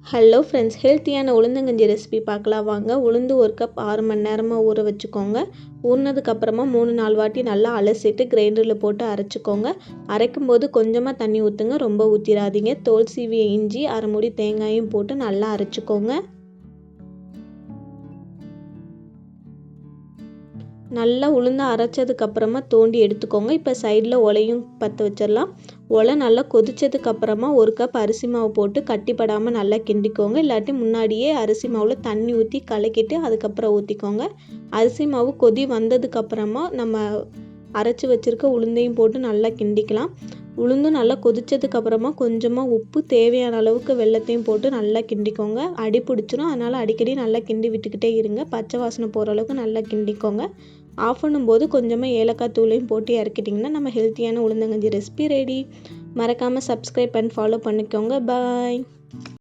Hello friends, ஹெல்த்தியான உளுந்தங்கஞ்சி recipe பார்க்கலாம் வாங்க. உளுந்து 1 கப் 6 மணி நேரமாக ஊற வச்சுக்கோங்க. ஊறினதுக்கப்புறமா 3-4 வாட்டி நல்லா அலசிட்டு கிரைண்டரில் போட்டு அரைச்சிக்கோங்க. அரைக்கும் போது கொஞ்சமாக தண்ணி ஊற்றுங்க, ரொம்ப ஊற்றிடாதீங்க. தோல் சீவிய இஞ்சி, அரை மூடி தேங்காயும் போட்டு நல்லா அரைச்சிக்கோங்க. நல்லா உளுந்து அரைச்சதுக்கப்புறமா தோண்டி எடுத்துக்கோங்க. இப்போ சைடில் உலையும் பற்ற வச்சிடலாம். உலை நல்லா கொதிச்சதுக்கப்புறமா 1 கப் அரிசி மாவு போட்டு கட்டிப்படாமல் நல்லா கிண்டிக்கோங்க. இல்லாட்டி முன்னாடியே அரிசி மாவில் தண்ணி ஊற்றி கலக்கிட்டு அதுக்கப்புறம் ஊற்றிக்கோங்க. அரிசி மாவு கொதி வந்ததுக்கப்புறமா நம்ம அரைச்சி வச்சுருக்க உளுந்தையும் போட்டு நல்லா கிண்டிக்கலாம். உளுந்தும் நல்லா கொதிச்சதுக்கப்புறமா கொஞ்சமாக உப்பு, தேவையான அளவுக்கு வெல்லத்தையும் போட்டு நல்லா கிண்டிக்கோங்க. அடி பிடிச்சிரும், அதனால் அடிக்கடி நல்லா கிண்டி விட்டுக்கிட்டே இருங்க. பச்சை வாசனை போகிற அளவுக்கு நல்லா கிண்டிக்கோங்க. ஆஃப் பண்ணும்போது கொஞ்சமாக ஏலக்காய் தூளையும் போட்டு இறக்கிட்டிங்கன்னா நம்ம ஹெல்த்தியான உளுந்தங்கஞ்சி ரெசிபி ரெடி. மறக்காமல் சப்ஸ்கிரைப் அண்ட் ஃபாலோ பண்ணிக்கோங்க. பாய்.